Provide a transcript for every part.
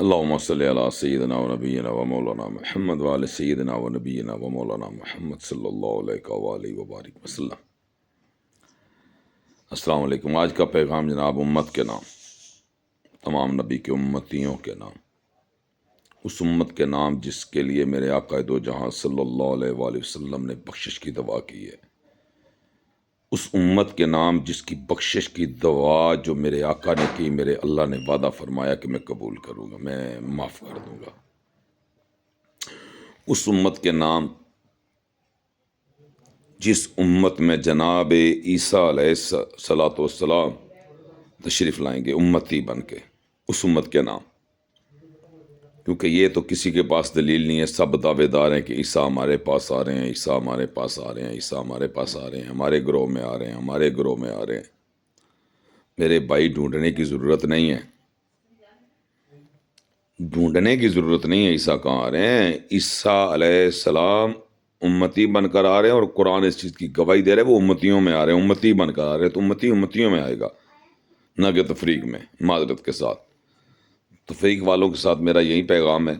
اللهم صل على سيدنا ونبينا ومولانا محمد وعلى سيدنا ونبينا ومولانا محمد صلی اللہ علیہ وآلہ وبارک وسلم۔ السلام علیکم۔ آج کا پیغام جناب امت کے نام، تمام نبی کے امتیوں کے نام، اس امت کے نام جس کے لیے میرے آقا دو جہاں صلی اللہ علیہ وآلہ وسلم نے بخشش کی دعا کی ہے، اس امت کے نام جس کی بخشش کی دعا جو میرے آقا نے کی، میرے اللہ نے وعدہ فرمایا کہ میں قبول کروں گا، میں معاف کر دوں گا۔ اس امت کے نام جس امت میں جناب عیسیٰ علیہ الصلاۃ والسلام تشریف لائیں گے امتی بن کے، اس امت کے نام، کیونکہ یہ تو کسی کے پاس دلیل نہیں ہے، سب دعوے دار ہیں کہ عیسیٰ ہمارے پاس آ رہے ہیں، عیسیٰ ہمارے پاس آ رہے ہیں، عیسیٰ ہمارے پاس آ رہے ہیں، ہمارے گروہ میں آ رہے ہیں، ہمارے گروہ میں آ رہے ہیں۔ میرے بھائی، ڈھونڈنے کی ضرورت نہیں ہے، ڈھونڈنے کی ضرورت نہیں ہے۔ عیسیٰ کہاں آ رہے ہیں؟ عیسیٰ علیہ السلام امتی بن کر آ رہے ہیں، اور قرآن اس چیز کی گواہی دے رہے ہیں، وہ امتیوں میں آ رہے ہیں، امتی بن کر آ رہے ہیں، تو امتی امتیوں میں آئے گا، نہ کہ تفریق میں۔ معذرت کے ساتھ تفریق والوں کے ساتھ میرا یہی پیغام ہے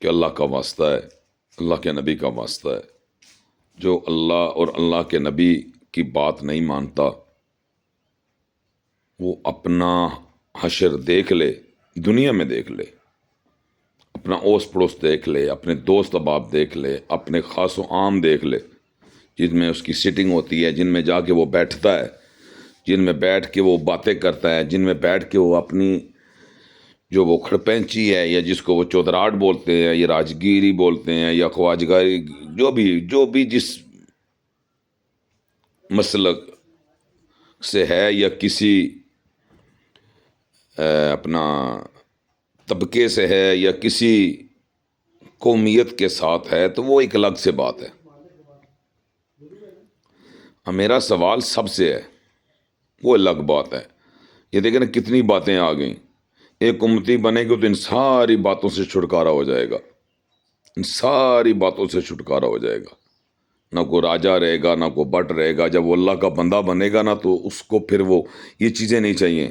کہ اللہ کا واسطہ ہے، اللہ کے نبی کا واسطہ ہے، جو اللہ اور اللہ کے نبی کی بات نہیں مانتا، وہ اپنا حشر دیکھ لے، دنیا میں دیکھ لے، اپنا اوس پڑوس دیکھ لے، اپنے دوست احباب دیکھ لے، اپنے خاص و عام دیکھ لے، جن میں اس کی سٹنگ ہوتی ہے، جن میں جا کے وہ بیٹھتا ہے، جن میں بیٹھ کے وہ باتیں کرتا ہے، جن میں بیٹھ کے وہ اپنی جو وہ کھڑپینچی ہے، یا جس کو وہ چودراہٹ بولتے ہیں، یا راجگیری بولتے ہیں، یا خواجگاری، جو بھی جس مسلک سے ہے، یا کسی اپنا طبقے سے ہے، یا کسی قومیت کے ساتھ ہے، تو وہ ایک الگ سے بات ہے۔ میرا سوال سب سے ہے، وہ الگ بات ہے۔ یہ دیکھیں نا کتنی باتیں آ گئیں، ایک امتی بنے گی تو ان ساری باتوں سے چھٹکارا ہو جائے گا، ان ساری باتوں سے چھٹکارا ہو جائے گا، نہ کوئی راجہ رہے گا، نہ کوئی بٹ رہے گا۔ جب وہ اللہ کا بندہ بنے گا نا، تو اس کو پھر وہ یہ چیزیں نہیں چاہیے،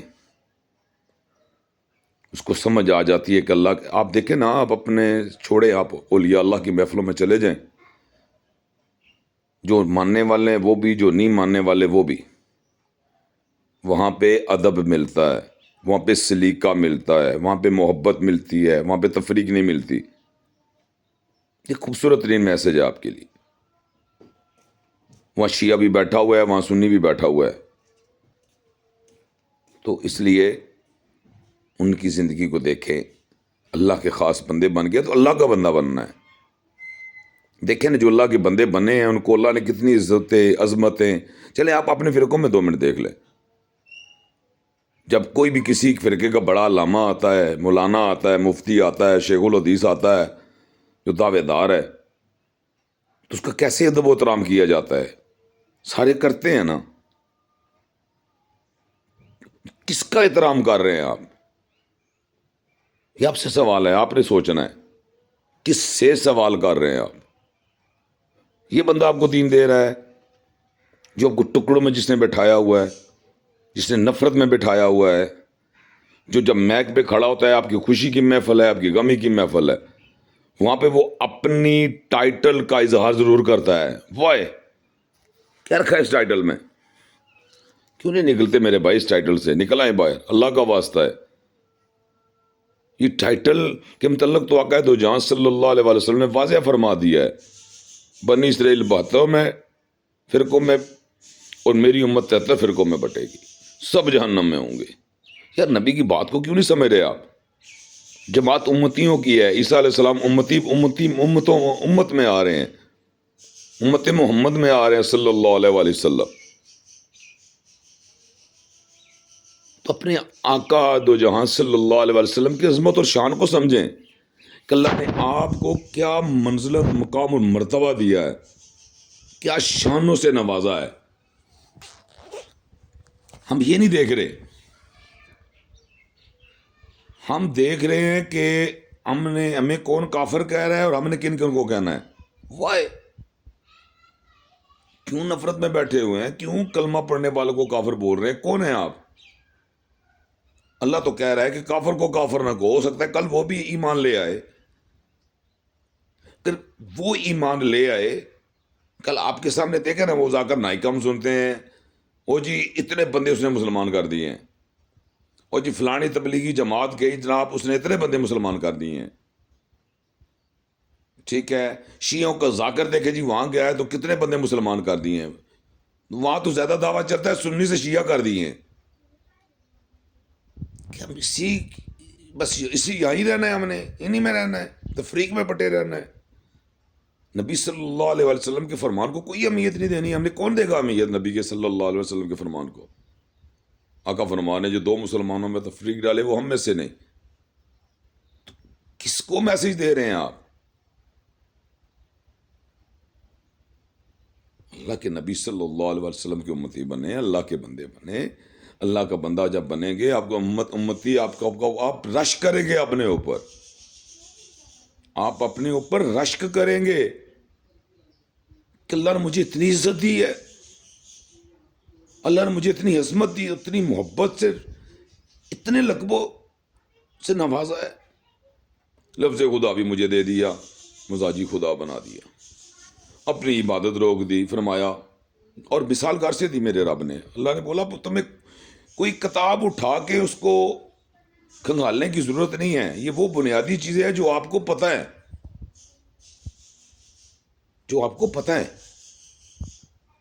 اس کو سمجھ آ جاتی ہے کہ اللہ، آپ دیکھیں نا، آپ اپنے چھوڑے، آپ اولیاء اللہ کی محفلوں میں چلے جائیں، جو ماننے والے ہیں وہ بھی، جو نہیں ماننے والے وہ بھی، وہاں پہ ادب ملتا ہے، وہاں پہ سلیقہ ملتا ہے، وہاں پہ محبت ملتی ہے، وہاں پہ تفریق نہیں ملتی۔ یہ خوبصورت ترین میسج ہے آپ کے لیے۔ وہاں شیعہ بھی بیٹھا ہوا ہے، وہاں سنی بھی بیٹھا ہوا ہے، تو اس لیے ان کی زندگی کو دیکھیں۔ اللہ کے خاص بندے بن گئے تو اللہ کا بندہ بننا ہے۔ دیکھیں نا، جو اللہ کے بندے بنے ہیں ان کو اللہ نے کتنی عزتیں، عظمتیں۔ چلیں آپ اپنے فرقوں میں 2 منٹ دیکھ لیں، جب کوئی بھی کسی فرقے کا بڑا علامہ آتا ہے، مولانا آتا ہے، مفتی آتا ہے، شیخ الحدیث آتا ہے، جو دعوے دار ہے، تو اس کا کیسے ادب و احترام کیا جاتا ہے؟ سارے کرتے ہیں نا۔ کس کا احترام کر رہے ہیں آپ؟ یہ آپ سے سوال ہے، آپ نے سوچنا ہے، کس سے سوال کر رہے ہیں آپ؟ یہ بندہ آپ کو دین دے رہا ہے، جو آپ کو ٹکڑوں میں جس نے بٹھایا ہوا ہے، جس نے نفرت میں بٹھایا ہوا ہے، جو جب میک پہ کھڑا ہوتا ہے، آپ کی خوشی کی محفل ہے، آپ کی غمی کی محفل ہے، وہاں پہ وہ اپنی ٹائٹل کا اظہار ضرور کرتا ہے۔ وائے کیا رکھا ہے اس ٹائٹل میں؟ کیوں نہیں نکلتے میرے بھائی اس ٹائٹل سے؟ نکل آئے باہر، اللہ کا واسطہ ہے۔ یہ ٹائٹل کے متعلق تو آقا دو جہاں صلی اللہ علیہ وسلم نے واضح فرما دیا ہے، بنی اسرائیل 72 میں فرقوں میں، اور میری امت 73 فرقوں میں بٹے گی، سب جہنم میں ہوں گے۔ یار نبی کی بات کو کیوں نہیں سمجھ رہے آپ؟ جماعت امتیوں کی ہے، عیسیٰ علیہ السلام امت میں آ رہے ہیں، امت محمد میں آ رہے ہیں صلی اللہ علیہ وآلہ وسلم۔ تو اپنے آقا دو جہاں صلی اللہ علیہ وآلہ وسلم کی عظمت اور شان کو سمجھیں کہ اللہ نے آپ کو کیا منزلت، مقام اور مرتبہ دیا ہے، کیا شانوں سے نوازا ہے۔ ہم یہ نہیں دیکھ رہے، ہم دیکھ رہے ہیں کہ ہمیں کون کافر کہہ رہا ہے اور ہم نے کن کن کو کہنا ہے۔ وائے کیوں نفرت میں بیٹھے ہوئے ہیں؟ کیوں کلمہ پڑھنے والوں کو کافر بول رہے ہیں؟ کون ہیں آپ؟ اللہ تو کہہ رہا ہے کہ کافر کو کافر نہ کہو، ہو سکتا ہے کل وہ بھی ایمان لے آئے، اگر وہ ایمان لے آئے، کل آپ کے سامنے دیکھیں نا، وہ جا کر نائکہ ہم سنتے ہیں، وہ جی اتنے بندے اس نے مسلمان کر دیے ہیں، اور جی فلانی تبلیغی جماعت کے جناب اس نے اتنے بندے مسلمان کر دیے ہیں، ٹھیک ہے، شیعوں کا ذاکر دیکھے جی وہاں گیا ہے تو کتنے بندے مسلمان کر دیے ہیں، وہاں تو زیادہ دعویٰ چلتا ہے سنی سے شیعہ کر دیے ہیں، کہ ہم بس اسی یہاں ہی رہنا ہے، ہم نے انہی میں رہنا ہے، تفریق میں پٹے رہنا ہے، نبی صلی اللہ علیہ وسلم کے فرمان کو کوئی اہمیت نہیں دینی، ہم نے کون دے گا اہمیت نبی کے صلی اللہ علیہ وسلم کے فرمان کو؟ آقا فرمان ہے جو دو مسلمانوں میں تفریق ڈالے وہ ہم میں سے نہیں، کس کو میسج دے رہے ہیں آپ؟ اللہ کے نبی صلی اللہ علیہ وسلم کی امتی بنے، اللہ کے بندے بنے، اللہ کا بندہ جب بنیں گے آپ کو امتی آپ رشک کریں گے اپنے اوپر، آپ اپنے اوپر رشک کریں گے کہ اللہ نے مجھے اتنی عزت دی ہے، اللہ نے مجھے اتنی عظمت دی، اتنی محبت سے، اتنے لقبوں سے نوازا ہے، لفظ خدا بھی مجھے دے دیا، مزاجی خدا بنا دیا، اپنی عبادت روک دی، فرمایا، اور مثال گھر سے دی میرے رب نے، اللہ نے بولا تمہیں کوئی کتاب اٹھا کے اس کو کھنگالنے کی ضرورت نہیں ہے، یہ وہ بنیادی چیزیں ہیں جو آپ کو پتہ ہے، جو آپ کو پتہ ہے،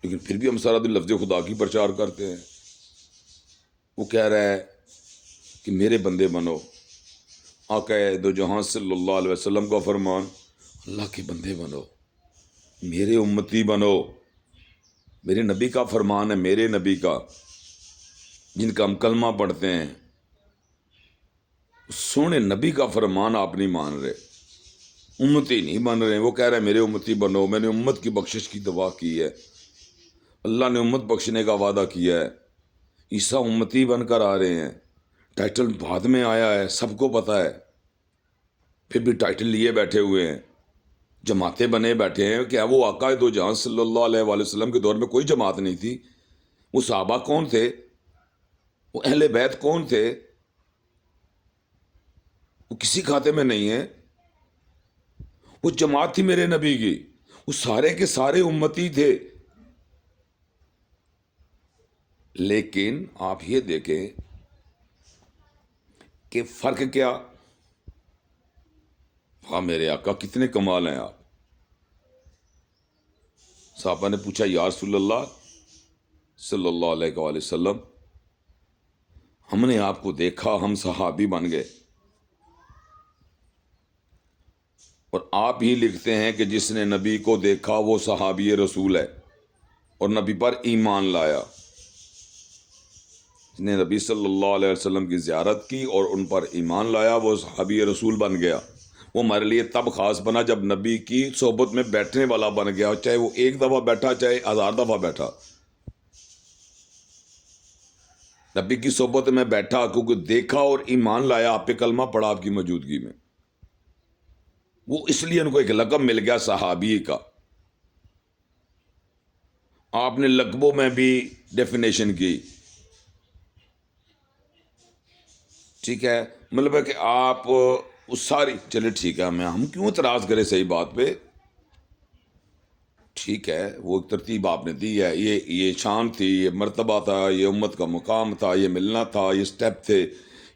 لیکن پھر بھی ہم سارا دن لفظ خدا کی پرچار کرتے ہیں۔ وہ کہہ رہا ہے کہ میرے بندے بنو، آقا دو جہاں صلی اللہ علیہ وسلم کا فرمان، اللہ کے بندے بنو، میرے امتی بنو، میرے نبی کا فرمان ہے، میرے نبی کا، جن کا ہم کلمہ پڑھتے ہیں، سونے نبی کا فرمان آپ نہیں مان رہے، امتی نہیں بن رہے ہیں۔ وہ کہہ رہے ہیں میرے امتی بنو، میں نے امت کی بخشش کی دعا کی ہے، اللہ نے امت بخشنے کا وعدہ کیا ہے، عیسیٰ امتی بن کر آ رہے ہیں، ٹائٹل بعد میں آیا ہے، سب کو پتہ ہے، پھر بھی ٹائٹل لیے بیٹھے ہوئے ہیں، جماعتیں بنے بیٹھے ہیں۔ کیا وہ آقا دو جہاں صلی اللہ علیہ وآلہ وسلم کے دور میں کوئی جماعت نہیں تھی؟ وہ صحابہ کون تھے؟ وہ اہل بیت کون تھے؟ وہ کسی کھاتے میں نہیں ہے، وہ جماعت تھی میرے نبی کی، وہ سارے کے سارے امتی تھے۔ لیکن آپ یہ دیکھیں کہ فرق کیا؟ ہاں میرے آقا کتنے کمال ہیں آپ۔ صحابہ نے پوچھا یا رسول اللہ صلی اللہ علیہ وآلہ وسلم، ہم نے آپ کو دیکھا، ہم صحابی بن گئے، اور آپ ہی لکھتے ہیں کہ جس نے نبی کو دیکھا وہ صحابی رسول ہے اور نبی پر ایمان لایا، جس نے نبی صلی اللہ علیہ وسلم کی زیارت کی اور ان پر ایمان لایا وہ صحابی رسول بن گیا۔ وہ ہمارے لیے تب خاص بنا جب نبی کی صحبت میں بیٹھنے والا بن گیا، چاہے وہ ایک دفعہ بیٹھا چاہے 1000 دفعہ بیٹھا، نبی کی صحبت میں بیٹھا کیونکہ دیکھا اور ایمان لایا، آپ پہ کلمہ پڑا آپ کی موجودگی میں، وہ اس لیے ان کو ایک لقب مل گیا صحابی کا۔ آپ نے لقبوں میں بھی ڈیفینیشن کی، ٹھیک ہے، مطلب ہے کہ آپ اس ساری، چلے ٹھیک ہے، ہم کیوں اعتراض کریں صحیح بات پہ، ٹھیک ہے، وہ ایک ترتیب آپ نے دی ہے، یہ شان تھی، یہ مرتبہ تھا، یہ امت کا مقام تھا، یہ ملنا تھا، یہ سٹیپ تھے،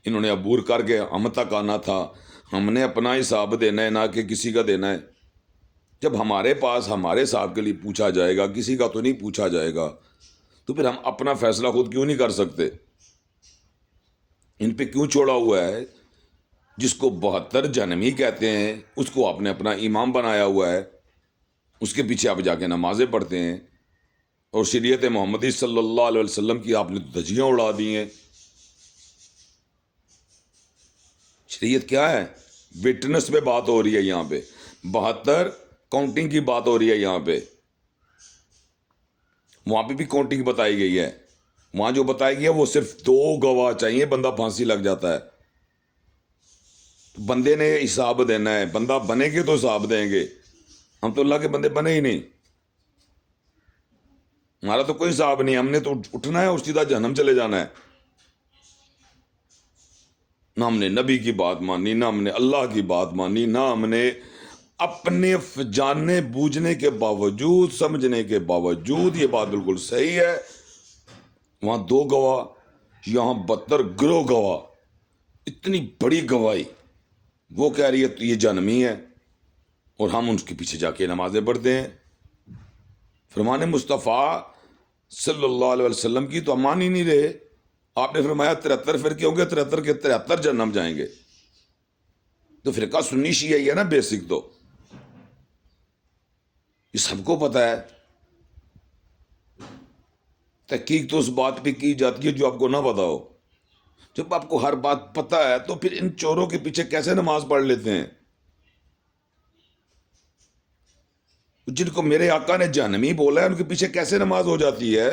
انہوں نے عبور کر کے ہم تک آنا تھا، ہم نے اپنا حساب دینا ہے نہ کہ کسی کا دینا ہے۔ جب ہمارے پاس ہمارے حساب کے لیے پوچھا جائے گا، کسی کا تو نہیں پوچھا جائے گا، تو پھر ہم اپنا فیصلہ خود کیوں نہیں کر سکتے؟ ان پہ کیوں چھوڑا ہوا ہے؟ جس کو 72 جہنمی کہتے ہیں اس کو آپ نے اپنا امام بنایا ہوا ہے، اس کے پیچھے آپ جا کے نمازیں پڑھتے ہیں، اور شریعت محمدی صلی اللہ علیہ وسلم کی آپ نے دھجیاں اڑا دی ہیں۔ شریعت کیا ہے؟ وٹنس پہ بات ہو رہی ہے یہاں پہ، 72 کاؤنٹنگ کی بات ہو رہی ہے یہاں پہ، وہاں پہ بھی کاؤنٹنگ بتائی گئی ہے، وہاں جو بتائی گئی ہے وہ صرف 2 گواہ چاہیے، بندہ پھانسی لگ جاتا ہے۔ بندے نے حساب دینا ہے، بندہ بنے گے تو حساب دیں گے، ہم تو اللہ کے بندے بنے ہی نہیں، ہمارا تو کوئی حساب نہیں، ہم نے تو اٹھنا ہے اور سیدھا جہنم چلے جانا ہے۔ نہ ہم نے نبی کی بات مانی، نہ ہم نے اللہ کی بات مانی، نہ ہم نے اپنے جاننے بوجھنے کے باوجود، سمجھنے کے باوجود یہ بات بالکل صحیح ہے، وہاں 2 گواہ، یہاں 72 گروہ گواہ، اتنی بڑی گواہی، وہ کہہ رہی ہے تو یہ جہنمی ہے، اور ہم ان کے پیچھے جا کے نمازیں پڑھتے ہیں۔ فرمان مصطفیٰ صلی اللہ علیہ وسلم کی تو ہم مان ہی نہیں رہے۔ آپ نے فرمایا 73 فرقے ہوں گے، 73 کے 73 جہنم جائیں گے۔ تو فرقہ سنی شیعہ ہی ہے نا بیسک، تو یہ سب کو پتہ ہے۔ تحقیق تو اس بات پہ کی جاتی ہے جو آپ کو نہ پتا ہو۔ جب آپ کو ہر بات پتہ ہے تو پھر ان چوروں کے پیچھے کیسے نماز پڑھ لیتے ہیں؟ جن کو میرے آقا نے جہنمی بولا ہے ان کے پیچھے کیسے نماز ہو جاتی ہے؟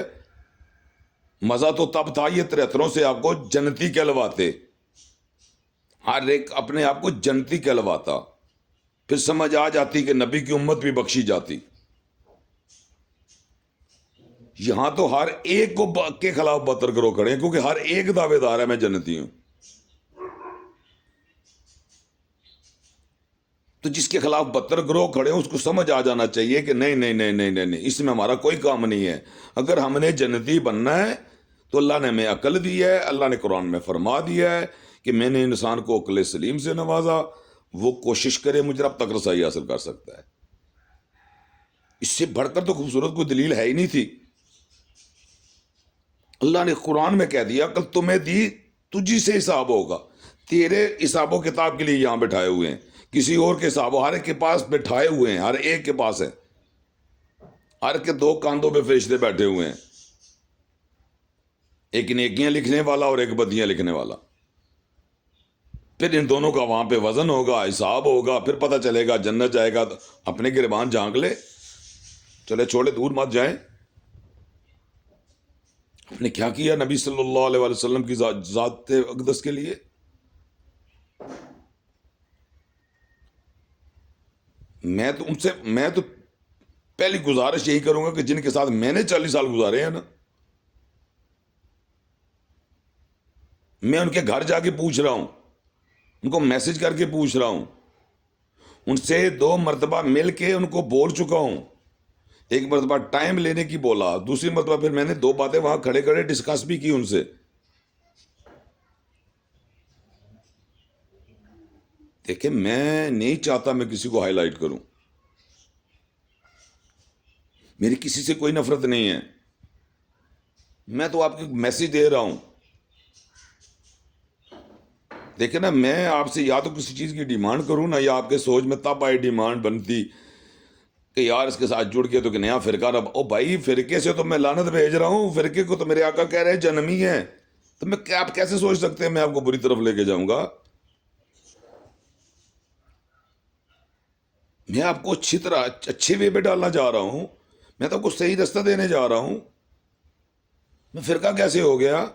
مزہ تو تب تھا یہ 73 سے آپ کو جنتی کہلواتے، ہر ایک اپنے آپ کو جنتی کہلواتا، پھر سمجھ آ جاتی کہ نبی کی امت بھی بخشی جاتی۔ یہاں تو ہر ایک کو کے خلاف 72 گروہ کھڑے ہیں، کیونکہ ہر ایک دعوے دار ہے میں جنتی ہوں۔ تو جس کے خلاف 72 گروہ کھڑے ہیں اس کو سمجھ آ جانا چاہیے کہ نہیں نہیں نہیں نہیں نہیں نہیں، اس میں ہمارا کوئی کام نہیں ہے۔ اگر ہم نے جنتی بننا ہے تو اللہ نے ہمیں عقل دی ہے، اللہ نے قرآن میں فرما دیا ہے کہ میں نے انسان کو عقل سلیم سے نوازا، وہ کوشش کرے مجھ رب تک رسائی حاصل کر سکتا ہے۔ اس سے بڑھ کر تو خوبصورت کوئی دلیل ہے ہی نہیں تھی۔ اللہ نے قرآن میں کہہ دیا عقل تمہیں دی، تجھی سے حساب ہوگا، تیرے حساب و کتاب کے لیے یہاں بٹھائے ہوئے ہیں، کسی اور کے حساب ہر ایک کے پاس بٹھائے ہوئے ہیں، ہر ایک کے پاس ہے، ہر کے 2 کاندھوں پہ فرشتے بیٹھے ہوئے ہیں، ایک نیکیاں لکھنے والا اور ایک بدیاں لکھنے والا۔ پھر ان دونوں کا وہاں پہ وزن ہوگا، حساب ہوگا، پھر پتہ چلے گا جنت جائے گا تو اپنے گریبان جھانک لے، چلے چھوڑے دور مت جائیں۔ آپ نے کیا کیا نبی صلی اللہ علیہ وسلم کی ذات اقدس کے لیے؟ میں تو پہلی گزارش یہی کروں گا کہ جن کے ساتھ میں نے 40 سال گزارے ہیں نا، میں ان کے گھر جا کے پوچھ رہا ہوں، ان کو میسج کر کے پوچھ رہا ہوں، ان سے 2 مرتبہ مل کے ان کو بول چکا ہوں، ایک مرتبہ ٹائم لینے کی بولا، دوسری مرتبہ پھر میں نے 2 باتیں وہاں کھڑے کھڑے ڈسکس بھی کی ان سے۔ دیکھیں میں نہیں چاہتا میں کسی کو ہائی لائٹ کروں، میری کسی سے کوئی نفرت نہیں ہے، میں تو آپ کو میسج دے رہا ہوں۔ دیکھیں نا، میں آپ سے یا تو کسی چیز کی ڈیمانڈ کروں نا، یا آپ کے سوچ میں تب آئی ڈیمانڈ بنتی کہ یار اس کے ساتھ جڑ کے تو کہ نیا فرقہ رب، او بھائی فرقے سے تو میں لعنت بھیج رہا ہوں، فرقے کو تو میرے آقا کہہ رہے ہیں جہنمی ہیں، تو میں آپ کیسے سوچ سکتے ہیں میں آپ کو بری طرف لے کے جاؤں گا؟ میں آپ کو اچھی طرح اچھے وے پہ ڈالنا چاہ رہا ہوں، میں تو آپ کو صحیح رستہ دینے جا رہا ہوں۔ میں فرقہ کیسے ہو گیا؟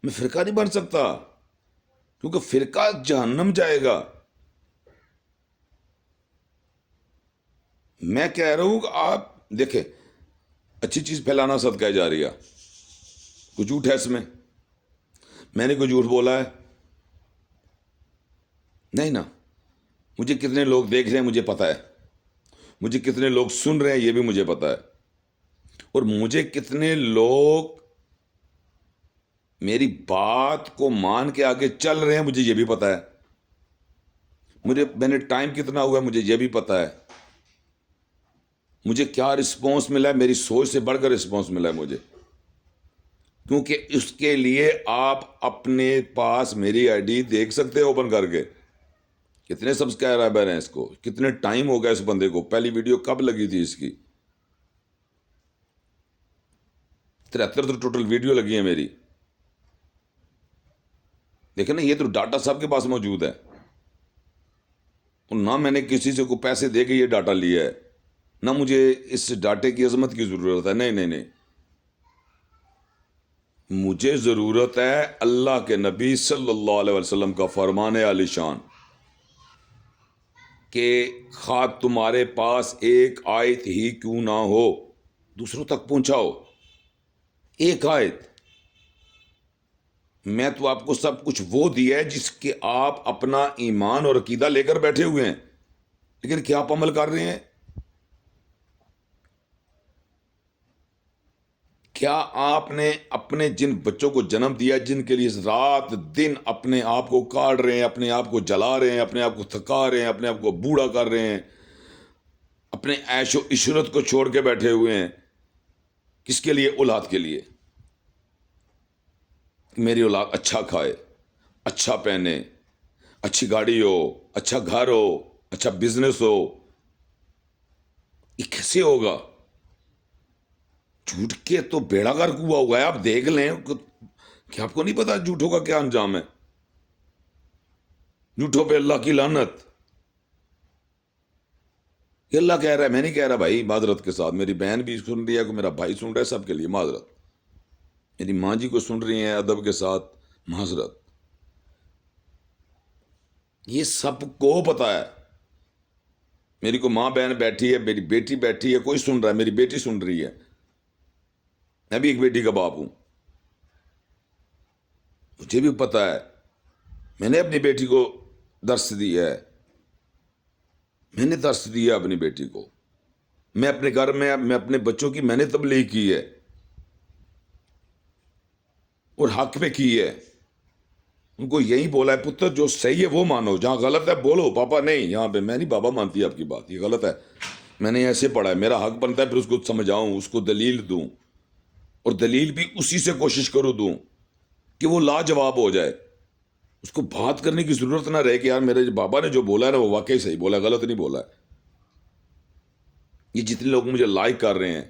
میں فرقہ نہیں بن سکتا، کیونکہ فرقہ جہنم جائے گا۔ میں کہہ رہا ہوں کہ آپ دیکھیں، اچھی چیز پھیلانا صدقہ جاریہ، کوئی جھوٹ ہے اس میں نے کوئی جھوٹ بولا ہے؟ نہیں نا۔ مجھے کتنے لوگ دیکھ رہے ہیں مجھے پتا ہے، مجھے کتنے لوگ سن رہے ہیں یہ بھی مجھے پتا ہے، اور مجھے کتنے لوگ میری بات کو مان کے آگے چل رہے ہیں مجھے یہ بھی پتا ہے، میں نے ٹائم کتنا ہوا ہے مجھے یہ بھی پتا ہے، مجھے کیا رسپانس ملا ہے، میری سوچ سے بڑھ کر رسپانس ملا ہے مجھے، کیونکہ اس کے لیے آپ اپنے پاس میری آئی ڈی دیکھ سکتے ہیں اوپن کر کے، کتنے سبسکرائبر ہیں اس کو، کتنے ٹائم ہو گیا اس بندے کو، پہلی ویڈیو کب لگی تھی اس کی، 73 تو ٹوٹل ویڈیو لگی ہے میری۔ دیکھیں نا، یہ تو ڈاٹا سب کے پاس موجود ہے، اور نہ میں نے کسی سے کو پیسے دے کے یہ ڈاٹا لیا ہے، نہ مجھے اس ڈاٹے کی عظمت کی ضرورت ہے، نہیں نہیں نہیں، مجھے ضرورت ہے اللہ کے نبی صلی اللہ علیہ وسلم کا فرمان عالی شان کہ خواہ تمہارے پاس ایک آیت ہی کیوں نہ ہو دوسروں تک پہنچاؤ، ایک آیت، میں تو آپ کو سب کچھ وہ دیا ہے جس کے آپ اپنا ایمان اور عقیدہ لے کر بیٹھے ہوئے ہیں، لیکن کیا آپ عمل کر رہے ہیں؟ کیا آپ نے اپنے جن بچوں کو جنم دیا، جن کے لیے رات دن اپنے آپ کو کاٹ رہے ہیں، اپنے آپ کو جلا رہے ہیں، اپنے آپ کو تھکا رہے ہیں، اپنے آپ کو بوڑھا کر رہے ہیں، اپنے عیش و عشرت کو چھوڑ کے بیٹھے ہوئے ہیں، کس کے لیے؟ اولاد کے لیے، میری اولاد اچھا کھائے، اچھا پہنے، اچھی گاڑی ہو، اچھا گھر ہو، اچھا بزنس ہو. یہ کیسے ہوگا؟ جھوٹ کے تو بیڑا غرق ہوا ہوا ہے. آپ دیکھ لیں کہ آپ کو نہیں پتا جھوٹوں کا کیا انجام ہے. جھوٹوں پہ اللہ کی لعنت. یہ اللہ کہہ رہا ہے، میں نہیں کہہ رہا بھائی، معذرت کے ساتھ. میری بہن بھی سن رہی ہے، کوئی میرا بھائی سن رہا ہے، سب کے لیے معذرت. میری ماں جی کو سن رہی ہیں ادب کے ساتھ، معذرت. یہ سب کو پتا ہے. میری کو ماں بہن بیٹھی ہے، میری بیٹی بیٹھی ہے، کوئی سن رہا ہے، میری بیٹی سن رہی ہے. میں بھی ایک بیٹی کا باپ ہوں، مجھے بھی پتا ہے. میں نے اپنی بیٹی کو درس دیا ہے، میں نے درس دیا اپنی بیٹی کو. میں اپنے گھر میں اپنے بچوں کی میں نے تبلیغ کی ہے اور حق پہ کی ہے. ان کو یہی بولا ہے، پتر جو صحیح ہے وہ مانو، جہاں غلط ہے بولو. پاپا نہیں، یہاں پہ میں نہیں پاپا مانتی آپ کی بات، یہ غلط ہے، میں نے ایسے پڑھا ہے، میرا حق بنتا ہے پھر اس کو سمجھاؤں، اس کو دلیل دوں، اور دلیل بھی اسی سے کوشش کروں دوں کہ وہ لاجواب ہو جائے. اس کو بات کرنے کی ضرورت نہ رہے کہ یار میرے بابا نے جو بولا ہے نا وہ واقعی صحیح بولا ہے، غلط نہیں بولا ہے. یہ جتنے لوگ مجھے لائک کر رہے ہیں،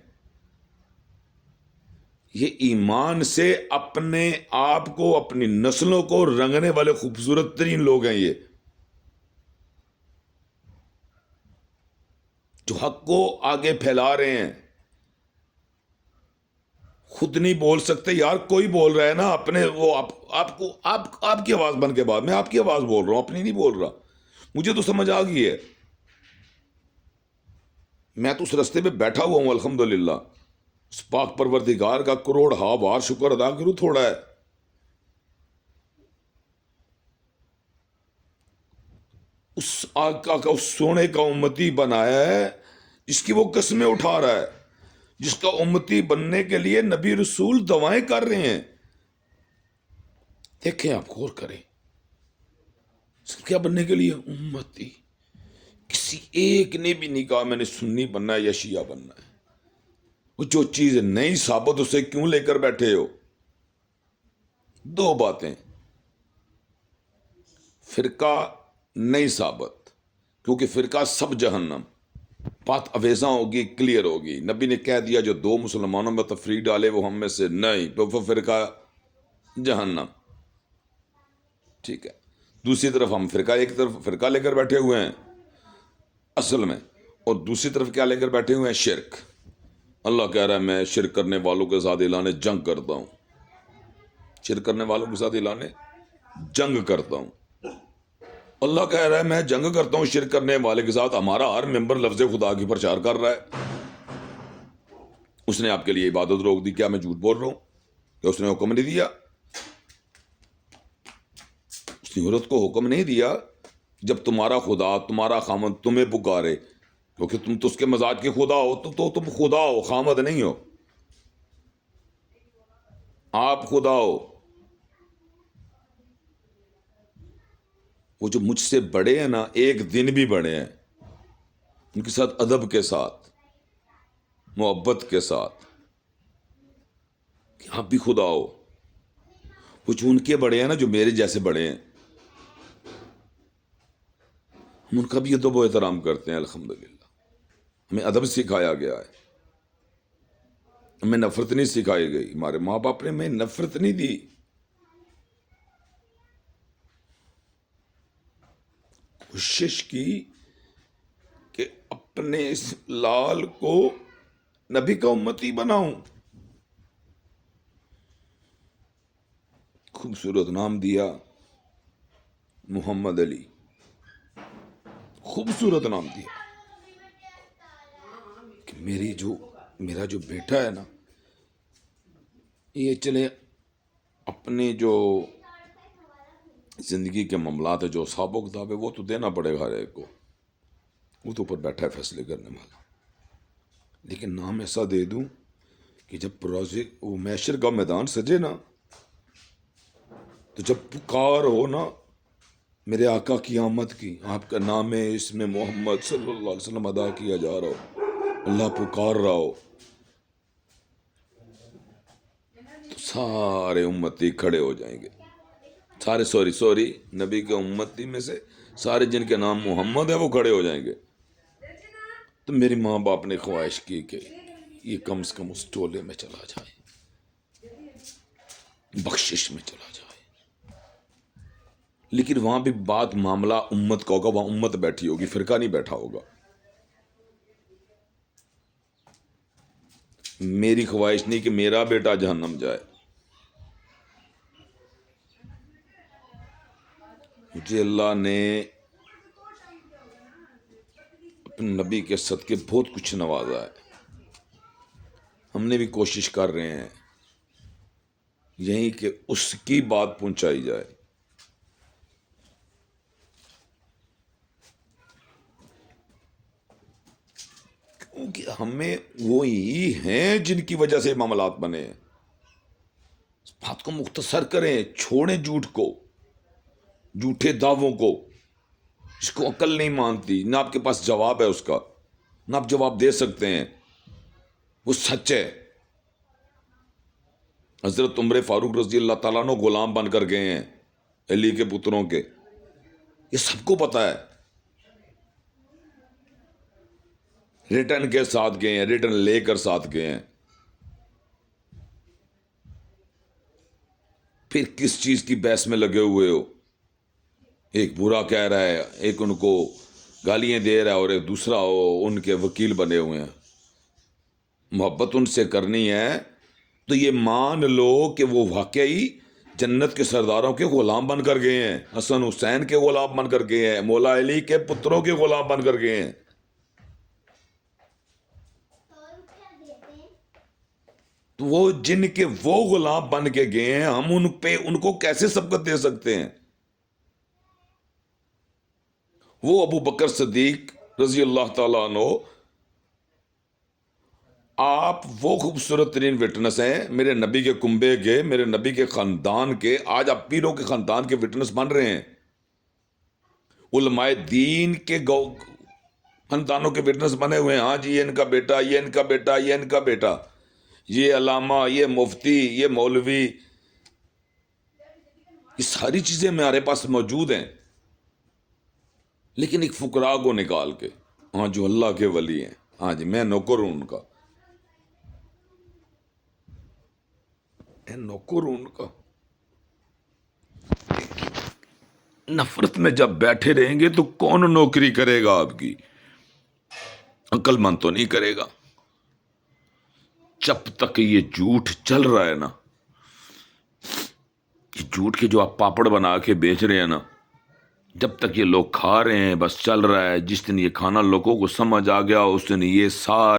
یہ ایمان سے اپنے آپ کو، اپنی نسلوں کو رنگنے والے خوبصورت ترین لوگ ہیں. یہ جو حق کو آگے پھیلا رہے ہیں، خود نہیں بول سکتے یار، کوئی بول رہا ہے نا اپنے، وہ آپ کو، آپ کی آواز بن کے بعد میں آپ کی آواز بول رہا ہوں، اپنی نہیں بول رہا. مجھے تو سمجھ آ گئی ہے، میں تو اس رستے پہ بیٹھا ہوا ہوں الحمدللہ. اس پاک پروردگار کا کروڑ ہا بار شکر ادا کروں تھوڑا ہے. اس آقا کا، اس سونے کا امتی بنایا ہے جس کی وہ قسمیں اٹھا رہا ہے، جس کا امتی بننے کے لیے نبی رسول دعائیں کر رہے ہیں. دیکھیں، آپ غور کریں، کیا بننے کے لیے؟ امتی. کسی ایک نے بھی نہیں کہا میں نے سنی بننا ہے یا شیعہ بننا ہے. وہ جو چیز نہیں ثابت اسے کیوں لے کر بیٹھے ہو؟ دو باتیں: فرقہ نہیں ثابت، کیونکہ فرقہ سب جہنم. بات اویزاں ہوگی، کلیئر ہوگی. نبی نے کہہ دیا جو دو مسلمانوں میں تفریق ڈالے وہ ہم میں سے نہیں، تو وہ فرقہ جہنم. ٹھیک ہے. دوسری طرف ہم فرقہ، ایک طرف فرقہ لے کر بیٹھے ہوئے ہیں اصل میں، اور دوسری طرف کیا لے کر بیٹھے ہوئے ہیں؟ شرک. اللہ کہہ رہا ہے میں شرک کرنے والوں کے ساتھ اعلان جنگ کرتا ہوں. شرک کرنے والوں کے ساتھ اعلان جنگ کرتا ہوں. اللہ کہہ رہا ہے میں جنگ کرتا ہوں شرک کرنے والے کے ساتھ. ہمارا ہر ممبر لفظ خدا کی پرچار کر رہا ہے. اس نے آپ کے لیے عبادت روک دی. کیا میں جھوٹ بول رہا ہوں؟ کہ اس نے حکم نہیں دیا؟ اس نے عورت کو حکم نہیں دیا جب تمہارا خدا، تمہارا خامد تمہیں پکارے، کیونکہ تم تو اس کے مزاج کے خدا ہو، تو تم خدا ہو، خامد نہیں ہو. آپ خدا ہو. وہ جو مجھ سے بڑے ہیں نا، ایک دن بھی بڑے ہیں، ان کے ساتھ ادب کے ساتھ، محبت کے ساتھ، کہ آپ بھی خدا ہو. وہ جو ان کے بڑے ہیں نا، جو میرے جیسے بڑے ہیں، ہم ان کا بھی ادب و احترام کرتے ہیں الحمدللہ. ہمیں ادب سکھایا گیا ہے، ہمیں نفرت نہیں سکھائی گئی. ہمارے ماں باپ نے ہمیں نفرت نہیں دی. کوشش کی کہ اپنے اس لال کو نبی کا امتی بناؤں. خوبصورت نام دیا محمد علی، خوبصورت نام دیا کہ میرا جو بیٹا ہے نا، یہ چلے اپنی جو زندگی کے معاملات ہے، جو حساب و کتاب ہے، وہ تو دینا پڑے گا ہر ایک کو، وہ تو اوپر بیٹھا ہے فیصلے کرنے والا۔ لیکن نام ایسا دے دوں کہ جب پروجیکٹ وہ محشر کا میدان سجے نا، تو جب پکار ہو نا میرے آقا کی آمد کی، آپ کا نام ہے اس میں محمد صلی اللہ علیہ وسلم ادا کیا جا رہا ہو، اللہ پکار رہا ہو، تو سارے امتی کھڑے ہو جائیں گے، سارے سوری نبی کے امتی میں سے سارے جن کے نام محمد ہے وہ کھڑے ہو جائیں گے۔ تو میری ماں باپ نے خواہش کی کہ یہ کم سے کم اس ٹولے میں چلا جائے، بخشش میں چلا جائے۔ لیکن وہاں بھی بات معاملہ امت کا ہوگا، وہاں امت بیٹھی ہوگی، فرقہ نہیں بیٹھا ہوگا۔ میری خواہش نہیں کہ میرا بیٹا جہنم جائے، مجھے اللہ نے اپنے نبی کے صدقے بہت کچھ نوازا ہے، ہم نے بھی کوشش کر رہے ہیں یہیں کہ اس کی بات پہنچائی جائے۔ کیونکہ ہمیں وہی ہیں جن کی وجہ سے معاملات بنے ہیں۔ اس بات کو مختصر کریں، چھوڑیں جھوٹ کو، جھوٹے دعووں کو، جس کو عقل نہیں مانتی، نہ آپ کے پاس جواب ہے اس کا، نہ آپ جواب دے سکتے ہیں، وہ سچ ہے۔ حضرت عمر فاروق رضی اللہ تعالیٰ عنہ غلام بن کر گئے ہیں علی کے پتروں کے، یہ سب کو پتا ہے، ریٹرن کے ساتھ گئے ہیں، ریٹرن لے کر ساتھ گئے ہیں۔ پھر کس چیز کی بحث میں لگے ہوئے ہو؟ ایک برا کہہ رہا ہے، ایک ان کو گالیاں دے رہا ہے، اور ایک دوسرا ان کے وکیل بنے ہوئے ہیں۔ محبت ان سے کرنی ہے تو یہ مان لو کہ وہ واقعی جنت کے سرداروں کے غلام بن کر گئے ہیں، حسن حسین کے غلام بن کر گئے ہیں، مولا علی کے پتروں کے غلام بن کر گئے ہیں۔ تو وہ جن کے وہ غلام بن کے گئے ہیں، ہم ان کو کیسے سبقت دے سکتے ہیں؟ وہ ابو بکر صدیق رضی اللہ تعالیٰ عنہ، آپ وہ خوبصورت ترین وٹنس ہیں میرے نبی کے کنبے کے، میرے نبی کے خاندان کے، آج آپ پیروں کے خاندان کے وٹنس بن رہے ہیں، علماء دین کے خاندانوں کے وٹنس بنے ہوئے ہیں۔ ہاں جی، یہ ان کا بیٹا، یہ ان کا بیٹا، یہ ان کا بیٹا، یہ علامہ، یہ مفتی، یہ مولوی، یہ ساری چیزیں ہمارے پاس موجود ہیں۔ لیکن ایک فقراء کو نکال کے، ہاں جو اللہ کے ولی ہیں، ہاں جی میں نوکر ہوں ان کا، میں نوکر ہوں ان کا۔ نفرت میں جب بیٹھے رہیں گے تو کون نوکری کرے گا آپ کی؟ عقل مند تو نہیں کرے گا۔ جب تک یہ جھوٹ چل رہا ہے نا، یہ جھوٹ کے جو آپ پاپڑ بنا کے بیچ رہے ہیں نا، جب تک یہ لوگ کھا رہے ہیں، بس چل رہا ہے۔ جس دن یہ کھانا لوگوں کو سمجھ آ گیا، اس دن یہ سارے